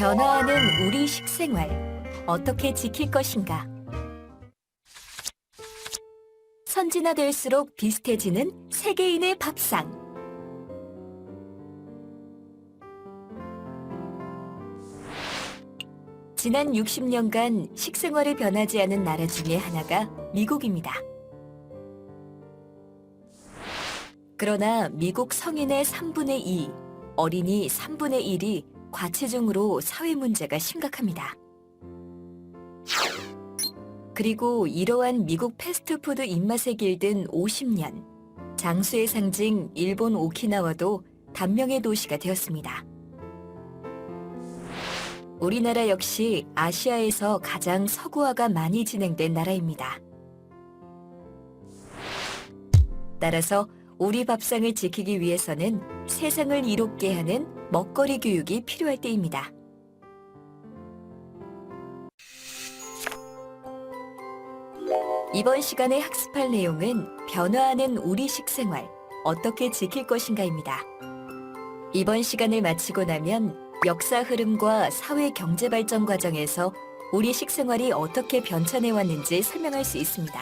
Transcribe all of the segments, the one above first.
변화하는 우리 식생활, 어떻게 지킬 것인가? 선진화될수록 비슷해지는 세계인의 밥상. 지난 60년간 식생활이 변하지 않은 나라 중에 하나가 미국입니다. 그러나 미국 성인의 3분의 2, 어린이 3분의 1이 과체중으로 사회 문제가 심각합니다. 그리고 이러한 미국 패스트푸드 입맛에 길든 50년, 장수의 상징 일본 오키나와도 단명의 도시가 되었습니다. 우리나라 역시 아시아에서 가장 서구화가 많이 진행된 나라입니다. 따라서 우리 밥상을 지키기 위해서는 세상을 이롭게 하는 먹거리 교육이 필요할 때입니다. 이번 시간에 학습할 내용은 변화하는 우리 식생활, 어떻게 지킬 것인가입니다. 이번 시간을 마치고 나면 역사 흐름과 사회 경제 발전 과정에서 우리 식생활이 어떻게 변천해 왔는지 설명할 수 있습니다.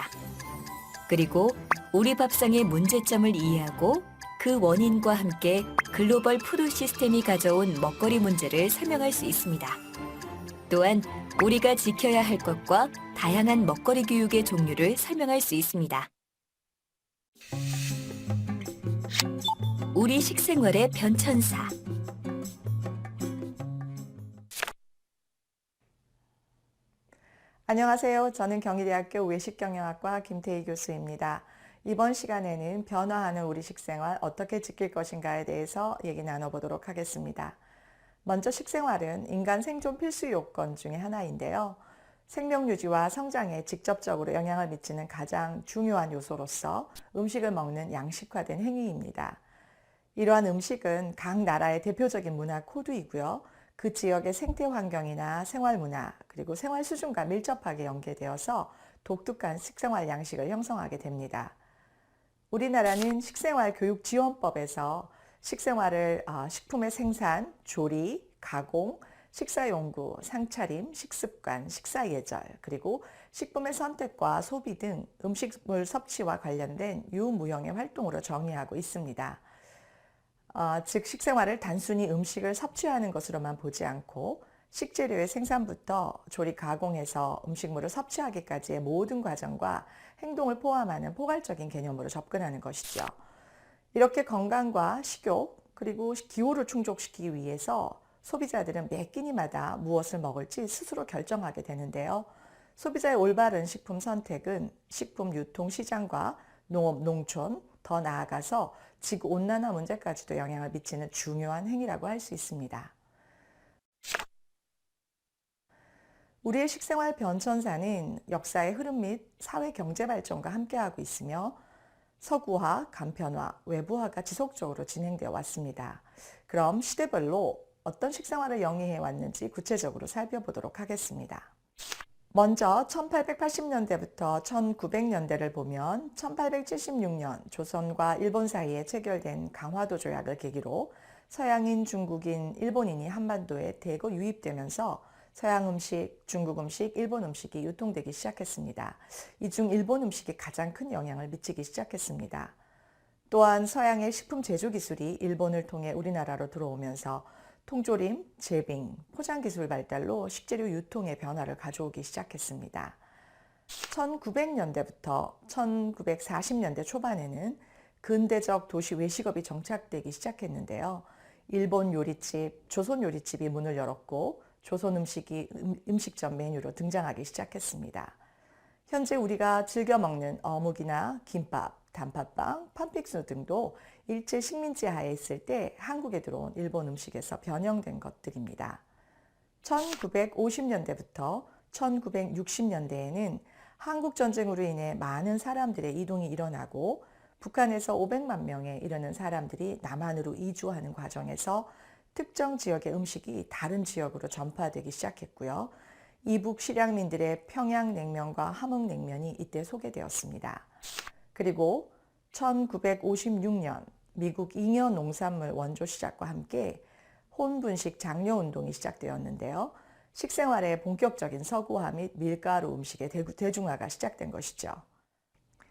그리고 우리 밥상의 문제점을 이해하고 그 원인과 함께 글로벌 푸드 시스템이 가져온 먹거리 문제를 설명할 수 있습니다. 또한 우리가 지켜야 할 것과 다양한 먹거리 교육의 종류를 설명할 수 있습니다. 우리 식생활의 변천사. 안녕하세요. 저는 경희대학교 외식경영학과 김태희 교수입니다. 이번 시간에는 변화하는 우리 식생활 어떻게 지킬 것인가에 대해서 얘기 나눠보도록 하겠습니다. 먼저 식생활은 인간 생존 필수 요건 중에 하나인데요. 생명 유지와 성장에 직접적으로 영향을 미치는 가장 중요한 요소로서 음식을 먹는 양식화된 행위입니다. 이러한 음식은 각 나라의 대표적인 문화 코드이고요. 그 지역의 생태 환경이나 생활 문화, 그리고 생활 수준과 밀접하게 연계되어서 독특한 식생활 양식을 형성하게 됩니다. 우리나라는 식생활교육지원법에서 식생활을 식품의 생산, 조리, 가공, 식사용구, 상차림, 식습관, 식사예절, 그리고 식품의 선택과 소비 등 음식물 섭취와 관련된 유무형의 활동으로 정의하고 있습니다. 즉 식생활을 단순히 음식을 섭취하는 것으로만 보지 않고 식재료의 생산부터 조리 가공해서 음식물을 섭취하기까지의 모든 과정과 행동을 포함하는 포괄적인 개념으로 접근하는 것이죠. 이렇게 건강과 식욕 그리고 기호를 충족시키기 위해서 소비자들은 매 끼니마다 무엇을 먹을지 스스로 결정하게 되는데요. 소비자의 올바른 식품 선택은 식품 유통 시장과 농업, 농촌, 더 나아가서 지구온난화 문제까지도 영향을 미치는 중요한 행위라고 할 수 있습니다. 우리의 식생활 변천사는 역사의 흐름 및 사회 경제 발전과 함께하고 있으며 서구화, 간편화, 외부화가 지속적으로 진행되어 왔습니다. 그럼 시대별로 어떤 식생활을 영위해 왔는지 구체적으로 살펴보도록 하겠습니다. 먼저 1880년대부터 1900년대를 보면 1876년 조선과 일본 사이에 체결된 강화도 조약을 계기로 서양인, 중국인, 일본인이 한반도에 대거 유입되면서 서양 음식, 중국 음식, 일본 음식이 유통되기 시작했습니다. 이 중 일본 음식이 가장 큰 영향을 미치기 시작했습니다. 또한 서양의 식품 제조 기술이 일본을 통해 우리나라로 들어오면서 통조림, 제빙, 포장 기술 발달로 식재료 유통의 변화를 가져오기 시작했습니다. 1900년대부터 1940년대 초반에는 근대적 도시 외식업이 정착되기 시작했는데요. 일본 요리집, 조선 요리집이 문을 열었고 조선 음식이 음식점 메뉴로 등장하기 시작했습니다. 현재 우리가 즐겨 먹는 어묵이나 김밥, 단팥빵, 팥빙수 등도 일제 식민지 하에 있을 때 한국에 들어온 일본 음식에서 변형된 것들입니다. 1950년대부터 1960년대에는 한국 전쟁으로 인해 많은 사람들의 이동이 일어나고 북한에서 500만 명에 이르는 사람들이 남한으로 이주하는 과정에서 특정 지역의 음식이 다른 지역으로 전파되기 시작했고요. 이북 실향민들의 평양냉면과 함흥냉면이 이때 소개되었습니다. 그리고 1956년 미국 잉여 농산물 원조 시작과 함께 혼분식 장려 운동이 시작되었는데요. 식생활의 본격적인 서구화 및 밀가루 음식의 대중화가 시작된 것이죠.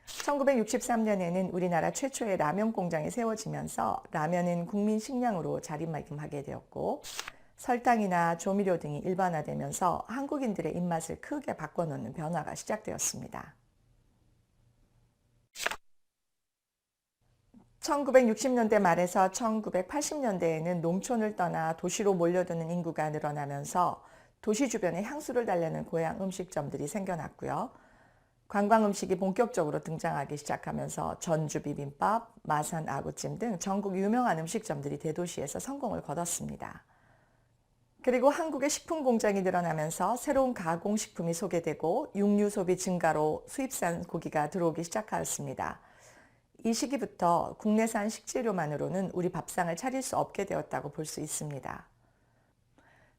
1963년에는 우리나라 최초의 라면 공장이 세워지면서 라면은 국민 식량으로 자리매김하게 되었고, 설탕이나 조미료 등이 일반화되면서 한국인들의 입맛을 크게 바꿔놓는 변화가 시작되었습니다. 1960년대 말에서 1980년대에는 농촌을 떠나 도시로 몰려드는 인구가 늘어나면서 도시 주변에 향수를 달래는 고향 음식점들이 생겨났고요. 관광 음식이 본격적으로 등장하기 시작하면서 전주 비빔밥, 마산 아구찜 등 전국 유명한 음식점들이 대도시에서 성공을 거뒀습니다. 그리고 한국의 식품 공장이 늘어나면서 새로운 가공식품이 소개되고 육류 소비 증가로 수입산 고기가 들어오기 시작하였습니다. 이 시기부터 국내산 식재료만으로는 우리 밥상을 차릴 수 없게 되었다고 볼 수 있습니다.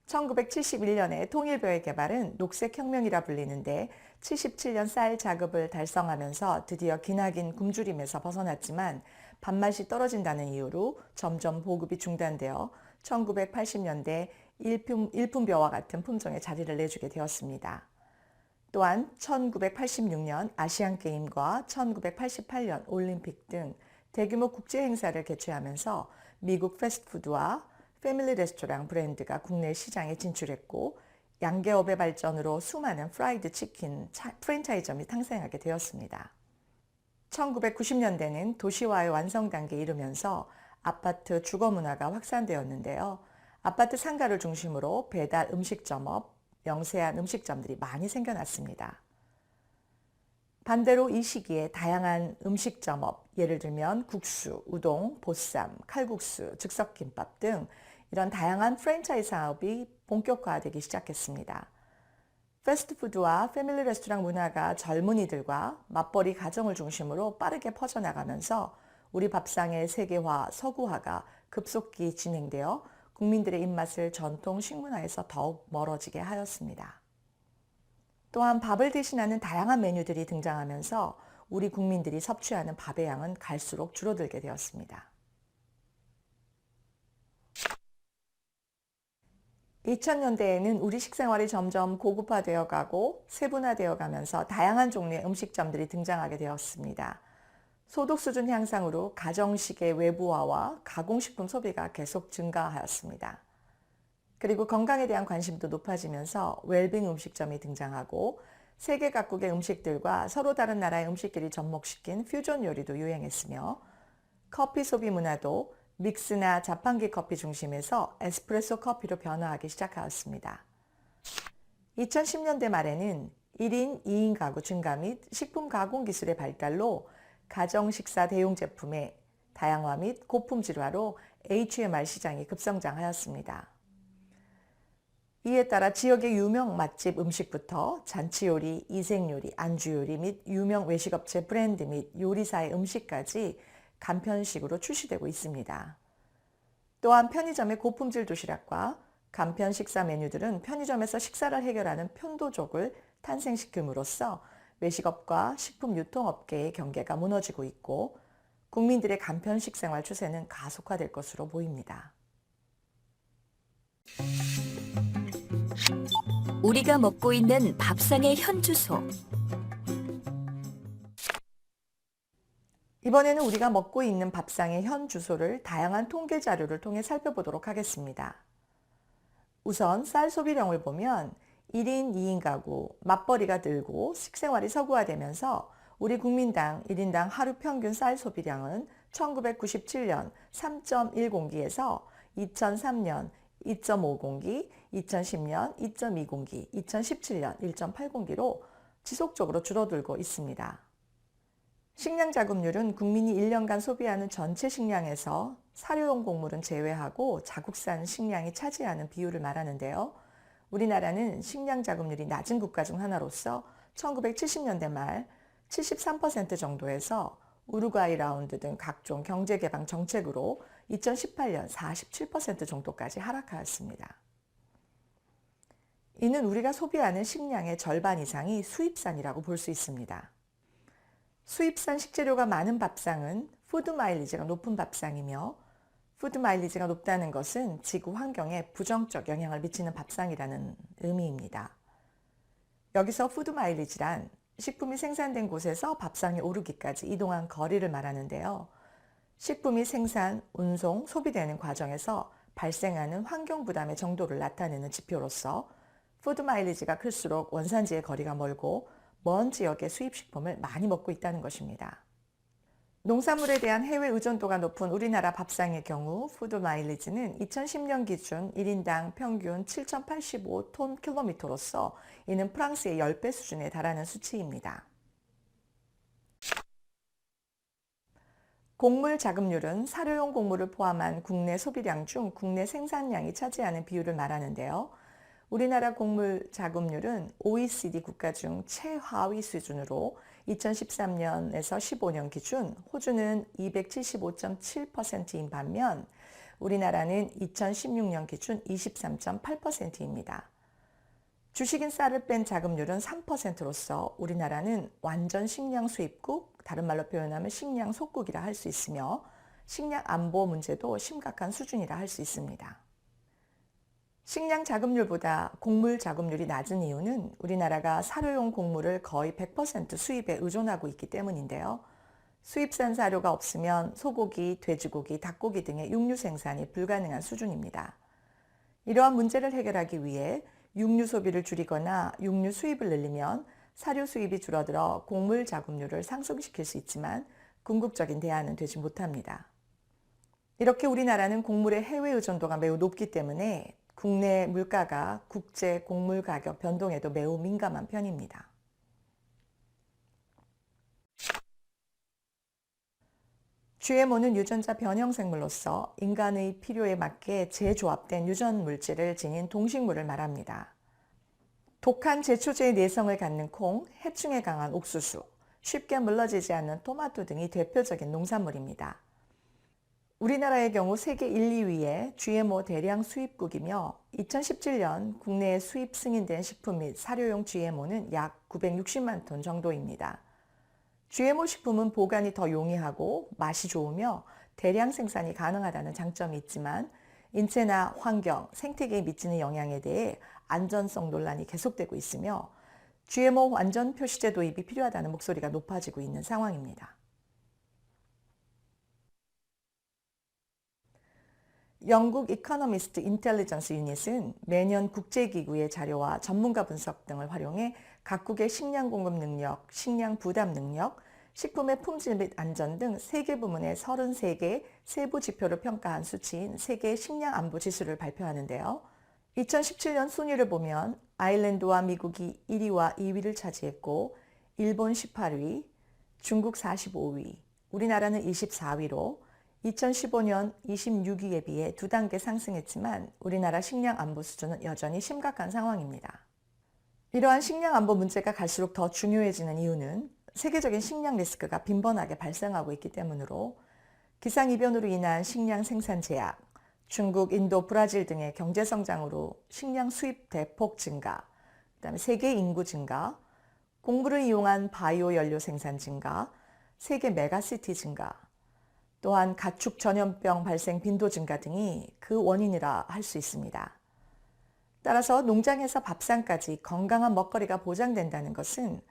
1971년에 통일벼의 개발은 녹색혁명이라 불리는데 77년 쌀 자급을 달성하면서 드디어 기나긴 굶주림에서 벗어났지만 밥맛이 떨어진다는 이유로 점점 보급이 중단되어 1980년대 일품벼와 같은 품종의 자리를 내주게 되었습니다. 또한 1986년 아시안게임과 1988년 올림픽 등 대규모 국제행사를 개최하면서 미국 패스트푸드와 패밀리 레스토랑 브랜드가 국내 시장에 진출했고, 양계업의 발전으로 수많은 프라이드 치킨 프랜차이즈점이 탄생하게 되었습니다. 1990년대는 도시화의 완성 단계에 이르면서 아파트 주거 문화가 확산되었는데요. 아파트 상가를 중심으로 배달 음식점업, 영세한 음식점들이 많이 생겨났습니다. 반대로 이 시기에 다양한 음식점업, 예를 들면 국수, 우동, 보쌈, 칼국수, 즉석김밥 등 이런 다양한 프랜차이즈 사업이 본격화되기 시작했습니다. 패스트푸드와 패밀리 레스토랑 문화가 젊은이들과 맞벌이 가정을 중심으로 빠르게 퍼져나가면서 우리 밥상의 세계화, 서구화가 급속히 진행되어 국민들의 입맛을 전통 식문화에서 더욱 멀어지게 하였습니다. 또한 밥을 대신하는 다양한 메뉴들이 등장하면서 우리 국민들이 섭취하는 밥의 양은 갈수록 줄어들게 되었습니다. 2000년대에는 우리 식생활이 점점 고급화되어 가고 세분화되어 가면서 다양한 종류의 음식점들이 등장하게 되었습니다. 소득 수준 향상으로 가정식의 외부화와 가공식품 소비가 계속 증가하였습니다. 그리고 건강에 대한 관심도 높아지면서 웰빙 음식점이 등장하고 세계 각국의 음식들과 서로 다른 나라의 음식끼리 접목시킨 퓨전 요리도 유행했으며, 커피 소비 문화도 믹스나 자판기 커피 중심에서 에스프레소 커피로 변화하기 시작하였습니다. 2010년대 말에는 1인 2인 가구 증가 및 식품 가공 기술의 발달로 가정 식사 대용 제품의 다양화 및 고품질화로 HMR 시장이 급성장하였습니다. 이에 따라 지역의 유명 맛집 음식부터 잔치요리, 이색요리, 안주요리 및 유명 외식업체 브랜드 및 요리사의 음식까지 간편식으로 출시되고 있습니다. 또한 편의점의 고품질 도시락과 간편 식사 메뉴들은 편의점에서 식사를 해결하는 편도족을 탄생시킴으로써 외식업과 식품 유통업계의 경계가 무너지고 있고, 국민들의 간편식 생활 추세는 가속화될 것으로 보입니다. 우리가 먹고 있는 밥상의 현주소. 이번에는 우리가 먹고 있는 밥상의 현 주소를 다양한 통계 자료를 통해 살펴보도록 하겠습니다. 우선 쌀 소비량을 보면 1인 2인 가구, 맞벌이가 늘고 식생활이 서구화되면서 우리 국민당 1인당 하루 평균 쌀 소비량은 1997년 3.10기에서 2003년 2.50기, 2010년 2.20기, 2017년 1.80기로 지속적으로 줄어들고 있습니다. 식량 자급률은 국민이 1년간 소비하는 전체 식량에서 사료용 곡물은 제외하고 자국산 식량이 차지하는 비율을 말하는데요. 우리나라는 식량 자급률이 낮은 국가 중 하나로서 1970년대 말 73% 정도에서 우루과이 라운드 등 각종 경제개방 정책으로 2018년 47% 정도까지 하락하였습니다. 이는 우리가 소비하는 식량의 절반 이상이 수입산이라고 볼 수 있습니다. 수입산 식재료가 많은 밥상은 푸드 마일리지가 높은 밥상이며, 푸드 마일리지가 높다는 것은 지구 환경에 부정적 영향을 미치는 밥상이라는 의미입니다. 여기서 푸드 마일리지란 식품이 생산된 곳에서 밥상에 오르기까지 이동한 거리를 말하는데요. 식품이 생산, 운송, 소비되는 과정에서 발생하는 환경 부담의 정도를 나타내는 지표로서 푸드 마일리지가 클수록 원산지의 거리가 멀고 먼 지역의 수입식품을 많이 먹고 있다는 것입니다. 농산물에 대한 해외 의존도가 높은 우리나라 밥상의 경우 푸드 마일리지는 2010년 기준 1인당 평균 7,085톤 킬로미터로서 이는 프랑스의 10배 수준에 달하는 수치입니다. 곡물 자급률은 사료용 곡물을 포함한 국내 소비량 중 국내 생산량이 차지하는 비율을 말하는데요. 우리나라 곡물 자급률은 OECD 국가 중 최하위 수준으로 2013년에서 15년 기준 호주는 275.7%인 반면 우리나라는 2016년 기준 23.8%입니다. 주식인 쌀을 뺀 자급률은 3%로서 우리나라는 완전 식량 수입국, 다른 말로 표현하면 식량 속국이라 할 수 있으며 식량 안보 문제도 심각한 수준이라 할 수 있습니다. 식량 자급률보다 곡물 자급률이 낮은 이유는 우리나라가 사료용 곡물을 거의 100% 수입에 의존하고 있기 때문인데요. 수입산 사료가 없으면 소고기, 돼지고기, 닭고기 등의 육류 생산이 불가능한 수준입니다. 이러한 문제를 해결하기 위해 육류 소비를 줄이거나 육류 수입을 늘리면 사료 수입이 줄어들어 곡물 자급률을 상승시킬 수 있지만 궁극적인 대안은 되지 못합니다. 이렇게 우리나라는 곡물의 해외 의존도가 매우 높기 때문에 국내 물가가 국제 곡물 가격 변동에도 매우 민감한 편입니다. GMO는 유전자 변형 생물로서 인간의 필요에 맞게 재조합된 유전 물질을 지닌 동식물을 말합니다. 독한 제초제의 내성을 갖는 콩, 해충에 강한 옥수수, 쉽게 물러지지 않는 토마토 등이 대표적인 농산물입니다. 우리나라의 경우 세계 1, 2위의 GMO 대량 수입국이며 2017년 국내에 수입 승인된 식품 및 사료용 GMO는 약 960만 톤 정도입니다. GMO 식품은 보관이 더 용이하고 맛이 좋으며 대량 생산이 가능하다는 장점이 있지만 인체나 환경, 생태계에 미치는 영향에 대해 안전성 논란이 계속되고 있으며 GMO 완전 표시제 도입이 필요하다는 목소리가 높아지고 있는 상황입니다. 영국 이코노미스트 인텔리전스 유닛은 매년 국제기구의 자료와 전문가 분석 등을 활용해 각국의 식량 공급 능력, 식량 부담 능력, 식품의 품질 및 안전 등 세계 부문의 33개 세부 지표를 평가한 수치인 세계 식량 안보 지수를 발표하는데요. 2017년 순위를 보면 아일랜드와 미국이 1위와 2위를 차지했고 일본 18위, 중국 45위, 우리나라는 24위로 2015년 26위에 비해 2단계 상승했지만 우리나라 식량 안보 수준은 여전히 심각한 상황입니다. 이러한 식량 안보 문제가 갈수록 더 중요해지는 이유는 세계적인 식량 리스크가 빈번하게 발생하고 있기 때문으로 기상이변으로 인한 식량 생산 제약, 중국, 인도, 브라질 등의 경제 성장으로 식량 수입 대폭 증가, 그다음에 세계 인구 증가, 곡물을 이용한 바이오 연료 생산 증가, 세계 메가시티 증가, 또한 가축 전염병 발생 빈도 증가 등이 그 원인이라 할 수 있습니다. 따라서 농장에서 밥상까지 건강한 먹거리가 보장된다는 것은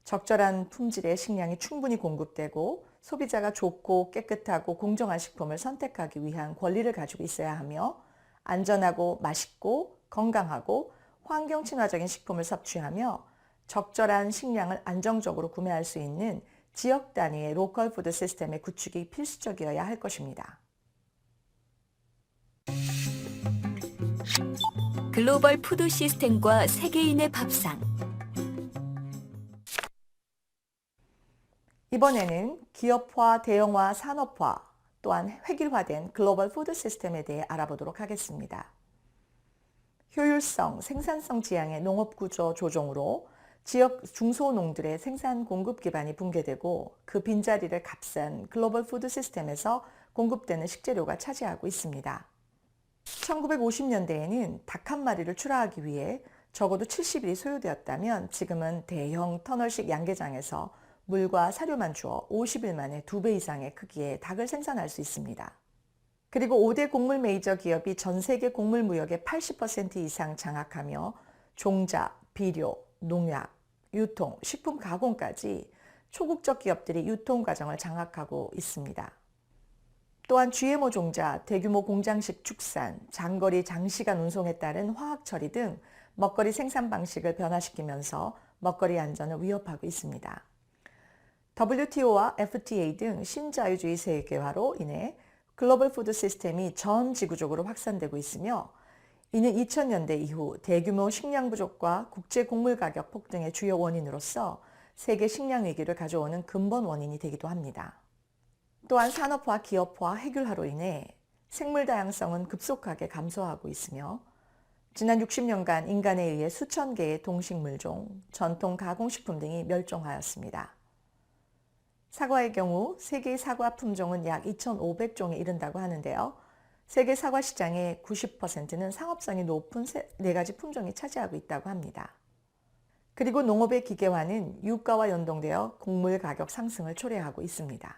적절한 품질의 식량이 충분히 공급되고 소비자가 좋고 깨끗하고 공정한 식품을 선택하기 위한 권리를 가지고 있어야 하며 안전하고 맛있고 건강하고 환경 친화적인 식품을 섭취하며 적절한 식량을 안정적으로 구매할 수 있는 지역 단위의 로컬 푸드 시스템의 구축이 필수적이어야 할 것입니다. 글로벌 푸드 시스템과 세계인의 밥상. 이번에는 기업화, 대형화, 산업화, 또한 획일화된 글로벌 푸드 시스템에 대해 알아보도록 하겠습니다. 효율성, 생산성 지향의 농업구조 조정으로 지역 중소농들의 생산 공급 기반이 붕괴되고 그 빈자리를 값싼 글로벌 푸드 시스템에서 공급되는 식재료가 차지하고 있습니다. 1950년대에는 닭 한 마리를 출하하기 위해 적어도 70일이 소요되었다면 지금은 대형 터널식 양계장에서 물과 사료만 주어 50일 만에 2배 이상의 크기의 닭을 생산할 수 있습니다. 그리고 5대 곡물 메이저 기업이 전 세계 곡물 무역의 80% 이상 장악하며 종자, 비료, 농약, 유통, 식품 가공까지 초국적 기업들이 유통 과정을 장악하고 있습니다. 또한 GMO 종자, 대규모 공장식 축산, 장거리 장시간 운송에 따른 화학 처리 등 먹거리 생산 방식을 변화시키면서 먹거리 안전을 위협하고 있습니다. WTO와 FTA 등 신자유주의 세계화로 인해 글로벌 푸드 시스템이 전 지구적으로 확산되고 있으며 이는 2000년대 이후 대규모 식량 부족과 국제 곡물 가격 폭등의 주요 원인으로서 세계 식량 위기를 가져오는 근본 원인이 되기도 합니다. 또한 산업화, 기업화, 핵율화로 인해 생물 다양성은 급속하게 감소하고 있으며 지난 60년간 인간에 의해 수천 개의 동식물종, 전통 가공식품 등이 멸종하였습니다. 사과의 경우 세계의 사과 품종은 약 2,500종에 이른다고 하는데요. 세계 사과 시장의 90%는 상업성이 높은 4가지 품종이 차지하고 있다고 합니다. 그리고 농업의 기계화는 유가와 연동되어 곡물 가격 상승을 초래하고 있습니다.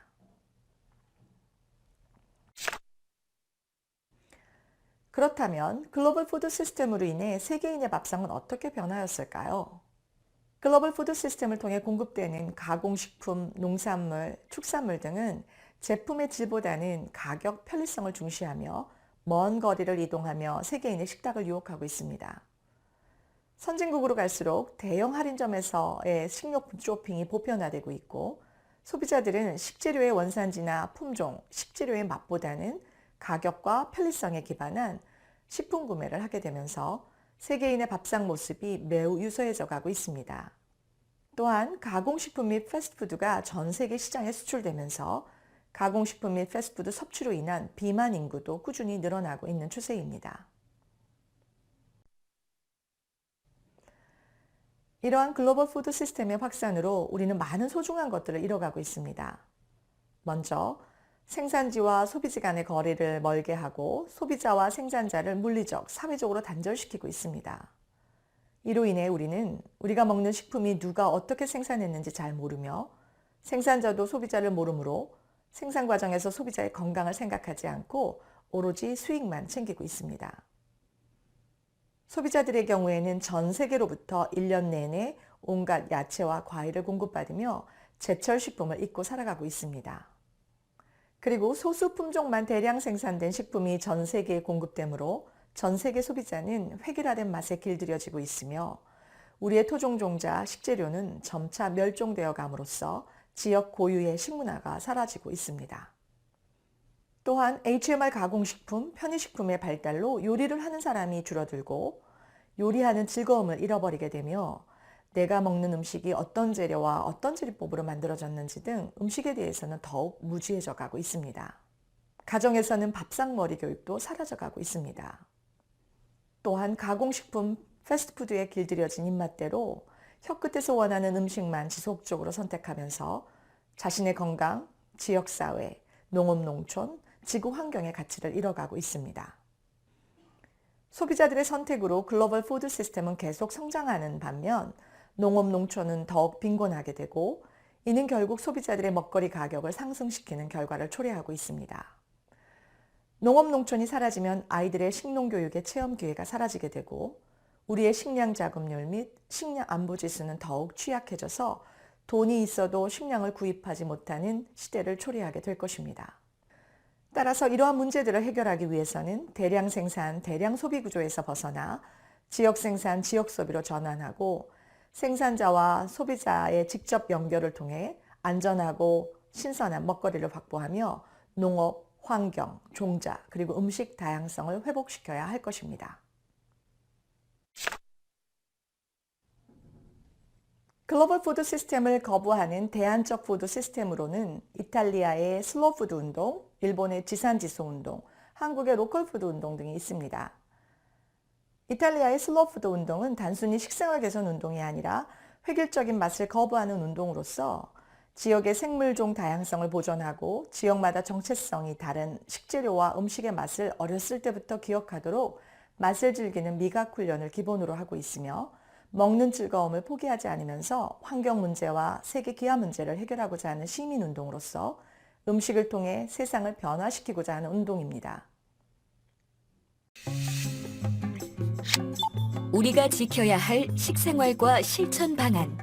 그렇다면 글로벌 푸드 시스템으로 인해 세계인의 밥상은 어떻게 변화했을까요? 글로벌 푸드 시스템을 통해 공급되는 가공식품, 농산물, 축산물 등은 제품의 질보다는 가격, 편리성을 중시하며 먼 거리를 이동하며 세계인의 식탁을 유혹하고 있습니다. 선진국으로 갈수록 대형 할인점에서의 식료품 쇼핑이 보편화되고 있고 소비자들은 식재료의 원산지나 품종, 식재료의 맛보다는 가격과 편리성에 기반한 식품 구매를 하게 되면서 세계인의 밥상 모습이 매우 유사해져 가고 있습니다. 또한 가공식품 및 패스트푸드가 전 세계 시장에 수출되면서 가공식품 및 패스트푸드 섭취로 인한 비만 인구도 꾸준히 늘어나고 있는 추세입니다. 이러한 글로벌 푸드 시스템의 확산으로 우리는 많은 소중한 것들을 잃어가고 있습니다. 먼저 생산지와 소비지 간의 거리를 멀게 하고 소비자와 생산자를 물리적, 사회적으로 단절시키고 있습니다. 이로 인해 우리는 우리가 먹는 식품이 누가 어떻게 생산했는지 잘 모르며 생산자도 소비자를 모르므로 생산 과정에서 소비자의 건강을 생각하지 않고 오로지 수익만 챙기고 있습니다. 소비자들의 경우에는 전 세계로부터 1년 내내 온갖 야채와 과일을 공급받으며 제철 식품을 잊고 살아가고 있습니다. 그리고 소수 품종만 대량 생산된 식품이 전 세계에 공급되므로 전 세계 소비자는 획일화된 맛에 길들여지고 있으며 우리의 토종 종자, 식재료는 점차 멸종되어 감으로써 지역 고유의 식문화가 사라지고 있습니다. 또한 HMR 가공식품, 편의식품의 발달로 요리를 하는 사람이 줄어들고 요리하는 즐거움을 잃어버리게 되며 내가 먹는 음식이 어떤 재료와 어떤 조리법으로 만들어졌는지 등 음식에 대해서는 더욱 무지해져 가고 있습니다. 가정에서는 밥상머리 교육도 사라져 가고 있습니다. 또한 가공식품, 패스트푸드에 길들여진 입맛대로 혀끝에서 원하는 음식만 지속적으로 선택하면서 자신의 건강, 지역사회, 농업농촌, 지구 환경의 가치를 잃어가고 있습니다. 소비자들의 선택으로 글로벌 푸드 시스템은 계속 성장하는 반면 농업농촌은 더욱 빈곤하게 되고 이는 결국 소비자들의 먹거리 가격을 상승시키는 결과를 초래하고 있습니다. 농업농촌이 사라지면 아이들의 식농교육의 체험 기회가 사라지게 되고 우리의 식량 자급률 및 식량 안보 지수는 더욱 취약해져서 돈이 있어도 식량을 구입하지 못하는 시대를 초래하게 될 것입니다. 따라서 이러한 문제들을 해결하기 위해서는 대량 생산, 대량 소비 구조에서 벗어나 지역 생산, 지역 소비로 전환하고 생산자와 소비자의 직접 연결을 통해 안전하고 신선한 먹거리를 확보하며 농업, 환경, 종자, 그리고 음식 다양성을 회복시켜야 할 것입니다. 글로벌 푸드 시스템을 거부하는 대안적 푸드 시스템으로는 이탈리아의 슬로우 푸드 운동, 일본의 지산지수 운동, 한국의 로컬 푸드 운동 등이 있습니다. 이탈리아의 슬로우 푸드 운동은 단순히 식생활 개선 운동이 아니라 획일적인 맛을 거부하는 운동으로서 지역의 생물종 다양성을 보존하고 지역마다 정체성이 다른 식재료와 음식의 맛을 어렸을 때부터 기억하도록 맛을 즐기는 미각 훈련을 기본으로 하고 있으며 먹는 즐거움을 포기하지 않으면서 환경 문제와 세계 기아 문제를 해결하고자 하는 시민운동으로서 음식을 통해 세상을 변화시키고자 하는 운동입니다. 우리가 지켜야 할 식생활과 실천 방안.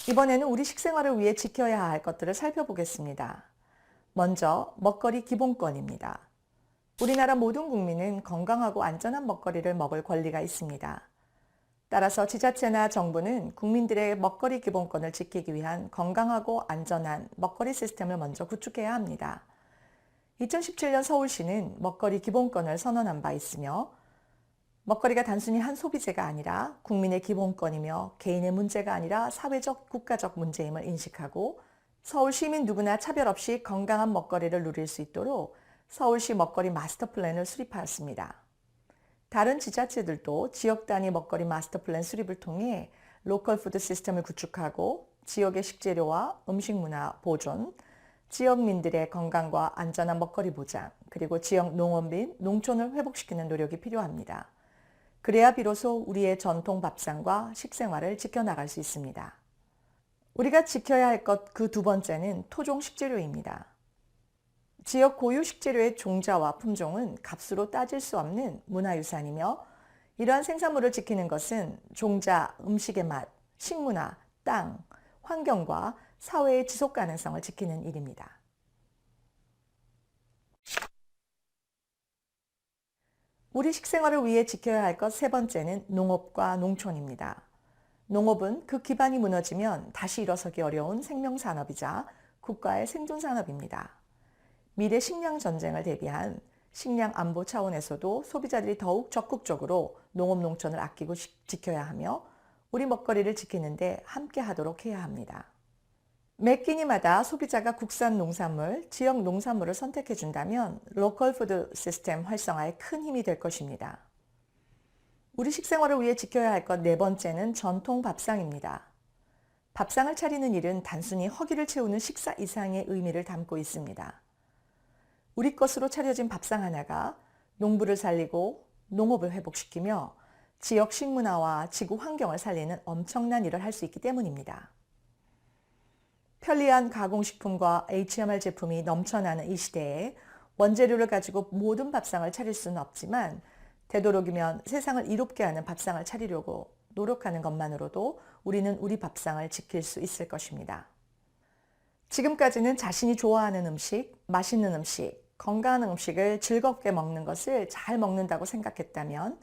이번에는 우리 식생활을 위해 지켜야 할 것들을 살펴보겠습니다. 먼저 먹거리 기본권입니다. 우리나라 모든 국민은 건강하고 안전한 먹거리를 먹을 권리가 있습니다. 따라서 지자체나 정부는 국민들의 먹거리 기본권을 지키기 위한 건강하고 안전한 먹거리 시스템을 먼저 구축해야 합니다. 2017년 서울시는 먹거리 기본권을 선언한 바 있으며 먹거리가 단순히 한 소비재가 아니라 국민의 기본권이며 개인의 문제가 아니라 사회적, 국가적 문제임을 인식하고 서울 시민 누구나 차별 없이 건강한 먹거리를 누릴 수 있도록 서울시 먹거리 마스터 플랜을 수립하였습니다. 다른 지자체들도 지역 단위 먹거리 마스터 플랜 수립을 통해 로컬 푸드 시스템을 구축하고 지역의 식재료와 음식 문화 보존, 지역민들의 건강과 안전한 먹거리 보장, 그리고 지역 농업 및 농촌을 회복시키는 노력이 필요합니다. 그래야 비로소 우리의 전통 밥상과 식생활을 지켜나갈 수 있습니다. 우리가 지켜야 할 것 그 두 번째는 토종 식재료입니다. 지역 고유 식재료의 종자와 품종은 값으로 따질 수 없는 문화유산이며 이러한 생산물을 지키는 것은 종자, 음식의 맛, 식문화, 땅, 환경과 사회의 지속 가능성을 지키는 일입니다. 우리 식생활을 위해 지켜야 할 것 세 번째는 농업과 농촌입니다. 농업은 그 기반이 무너지면 다시 일어서기 어려운 생명산업이자 국가의 생존산업입니다. 미래 식량 전쟁을 대비한 식량 안보 차원에서도 소비자들이 더욱 적극적으로 농업 농촌을 아끼고 지켜야 하며 우리 먹거리를 지키는데 함께 하도록 해야 합니다. 매 끼니마다 소비자가 국산 농산물, 지역 농산물을 선택해 준다면 로컬 푸드 시스템 활성화에 큰 힘이 될 것입니다. 우리 식생활을 위해 지켜야 할 것 네 번째는 전통 밥상입니다. 밥상을 차리는 일은 단순히 허기를 채우는 식사 이상의 의미를 담고 있습니다. 우리 것으로 차려진 밥상 하나가 농부를 살리고 농업을 회복시키며 지역 식문화와 지구 환경을 살리는 엄청난 일을 할 수 있기 때문입니다. 편리한 가공식품과 HMR 제품이 넘쳐나는 이 시대에 원재료를 가지고 모든 밥상을 차릴 수는 없지만 되도록이면 세상을 이롭게 하는 밥상을 차리려고 노력하는 것만으로도 우리는 우리 밥상을 지킬 수 있을 것입니다. 지금까지는 자신이 좋아하는 음식, 맛있는 음식, 건강한 음식을 즐겁게 먹는 것을 잘 먹는다고 생각했다면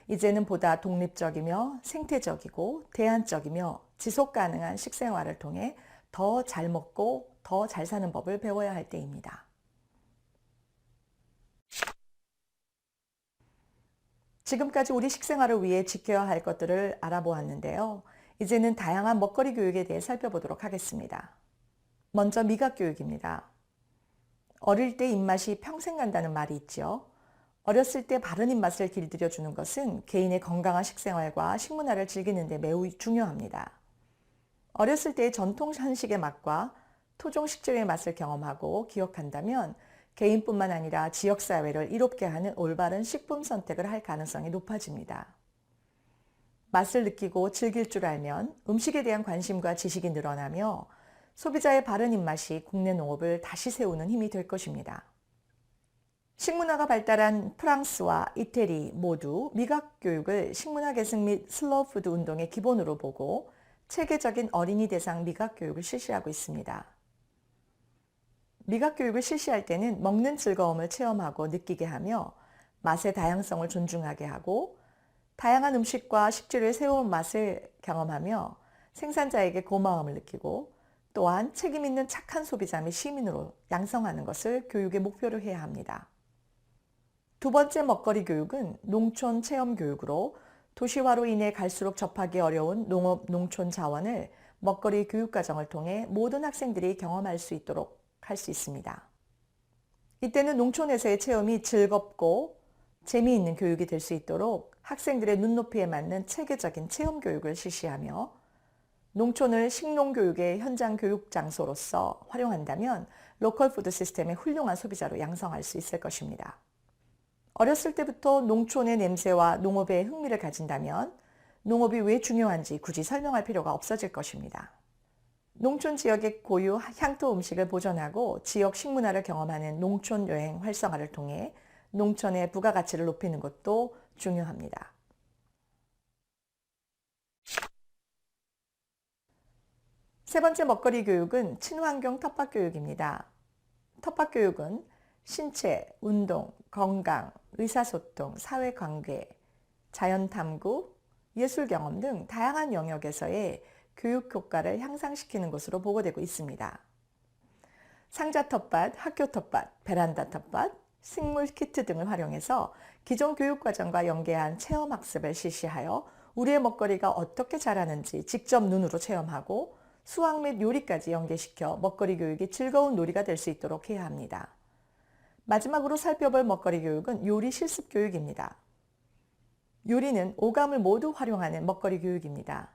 이제는 보다 독립적이며 생태적이고 대안적이며 지속 가능한 식생활을 통해 더 잘 먹고 더 잘 사는 법을 배워야 할 때입니다. 지금까지 우리 식생활을 위해 지켜야 할 것들을 알아보았는데요. 이제는 다양한 먹거리 교육에 대해 살펴보도록 하겠습니다. 먼저 미각 교육입니다. 어릴 때 입맛이 평생 간다는 말이 있죠. 어렸을 때 바른 입맛을 길들여 주는 것은 개인의 건강한 식생활과 식문화를 즐기는 데 매우 중요합니다. 어렸을 때의 전통 한식의 맛과 토종 식재료의 맛을 경험하고 기억한다면 개인뿐만 아니라 지역사회를 이롭게 하는 올바른 식품 선택을 할 가능성이 높아집니다. 맛을 느끼고 즐길 줄 알면 음식에 대한 관심과 지식이 늘어나며 소비자의 바른 입맛이 국내 농업을 다시 세우는 힘이 될 것입니다. 식문화가 발달한 프랑스와 이태리 모두 미각 교육을 식문화 계승 및 슬로우 푸드 운동의 기본으로 보고 체계적인 어린이 대상 미각 교육을 실시하고 있습니다. 미각 교육을 실시할 때는 먹는 즐거움을 체험하고 느끼게 하며 맛의 다양성을 존중하게 하고 다양한 음식과 식재료의 새로운 맛을 경험하며 생산자에게 고마움을 느끼고 또한 책임 있는 착한 소비자 및 시민으로 양성하는 것을 교육의 목표로 해야 합니다. 두 번째 먹거리 교육은 농촌 체험 교육으로 도시화로 인해 갈수록 접하기 어려운 농업, 농촌 자원을 먹거리 교육 과정을 통해 모든 학생들이 경험할 수 있도록 할 수 있습니다. 이때는 농촌에서의 체험이 즐겁고 재미있는 교육이 될 수 있도록 학생들의 눈높이에 맞는 체계적인 체험 교육을 실시하며 농촌을 식농교육의 현장 교육 장소로서 활용한다면 로컬 푸드 시스템의 훌륭한 소비자로 양성할 수 있을 것입니다. 어렸을 때부터 농촌의 냄새와 농업에 흥미를 가진다면 농업이 왜 중요한지 굳이 설명할 필요가 없어질 것입니다. 농촌 지역의 고유 향토 음식을 보존하고 지역 식문화를 경험하는 농촌 여행 활성화를 통해 농촌의 부가가치를 높이는 것도 중요합니다. 세 번째 먹거리 교육은 친환경 텃밭 교육입니다. 텃밭 교육은 신체, 운동, 건강, 의사소통, 사회관계, 자연탐구, 예술경험 등 다양한 영역에서의 교육 효과를 향상시키는 것으로 보고되고 있습니다. 상자 텃밭, 학교 텃밭, 베란다 텃밭, 식물 키트 등을 활용해서 기존 교육과정과 연계한 체험학습을 실시하여 우리의 먹거리가 어떻게 자라는지 직접 눈으로 체험하고 수학 및 요리까지 연계시켜 먹거리 교육이 즐거운 놀이가 될 수 있도록 해야 합니다. 마지막으로 살펴볼 먹거리 교육은 요리 실습 교육입니다. 요리는 오감을 모두 활용하는 먹거리 교육입니다.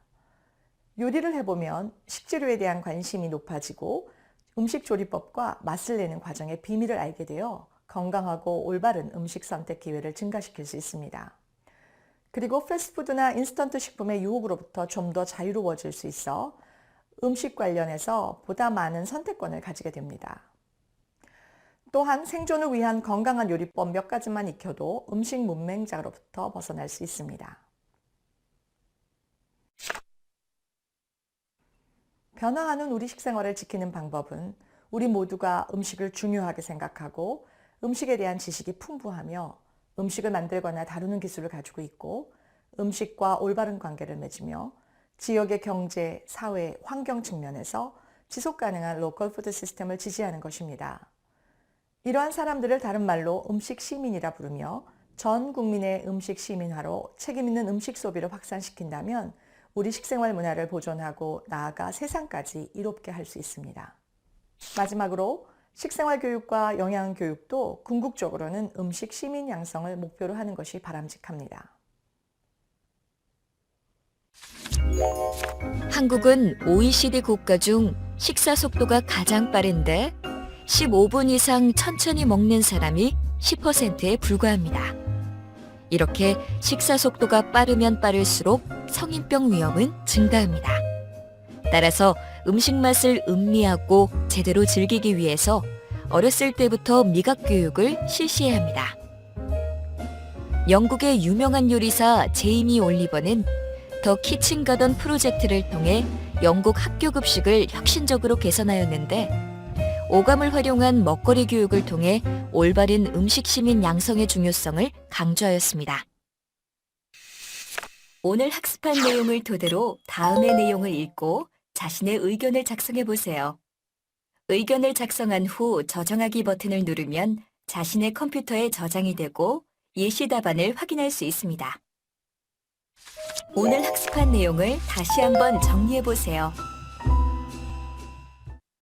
요리를 해보면 식재료에 대한 관심이 높아지고 음식 조리법과 맛을 내는 과정의 비밀을 알게 되어 건강하고 올바른 음식 선택 기회를 증가시킬 수 있습니다. 그리고 패스트푸드나 인스턴트 식품의 유혹으로부터 좀 더 자유로워질 수 있어 음식 관련해서 보다 많은 선택권을 가지게 됩니다. 또한 생존을 위한 건강한 요리법 몇 가지만 익혀도 음식 문맹자로부터 벗어날 수 있습니다. 변화하는 우리 식생활을 지키는 방법은 우리 모두가 음식을 중요하게 생각하고 음식에 대한 지식이 풍부하며 음식을 만들거나 다루는 기술을 가지고 있고 음식과 올바른 관계를 맺으며 지역의 경제, 사회, 환경 측면에서 지속가능한 로컬 푸드 시스템을 지지하는 것입니다. 이러한 사람들을 다른 말로 음식 시민이라 부르며 전 국민의 음식 시민화로 책임있는 음식 소비를 확산시킨다면 우리 식생활 문화를 보존하고 나아가 세상까지 이롭게 할 수 있습니다. 마지막으로 식생활 교육과 영양 교육도 궁극적으로는 음식 시민 양성을 목표로 하는 것이 바람직합니다. 한국은 OECD 국가 중 식사 속도가 가장 빠른데 15분 이상 천천히 먹는 사람이 10%에 불과합니다. 이렇게 식사 속도가 빠르면 빠를수록 성인병 위험은 증가합니다. 따라서 음식 맛을 음미하고 제대로 즐기기 위해서 어렸을 때부터 미각 교육을 실시해야 합니다. 영국의 유명한 요리사 제이미 올리버는 더 키친 가던 프로젝트를 통해 영국 학교 급식을 혁신적으로 개선하였는데 오감을 활용한 먹거리 교육을 통해 올바른 음식 시민 양성의 중요성을 강조하였습니다. 오늘 학습한 내용을 토대로 다음의 내용을 읽고 자신의 의견을 작성해 보세요. 의견을 작성한 후 저장하기 버튼을 누르면 자신의 컴퓨터에 저장이 되고 예시 답안을 확인할 수 있습니다. 오늘 학습한 내용을 다시 한번 정리해 보세요.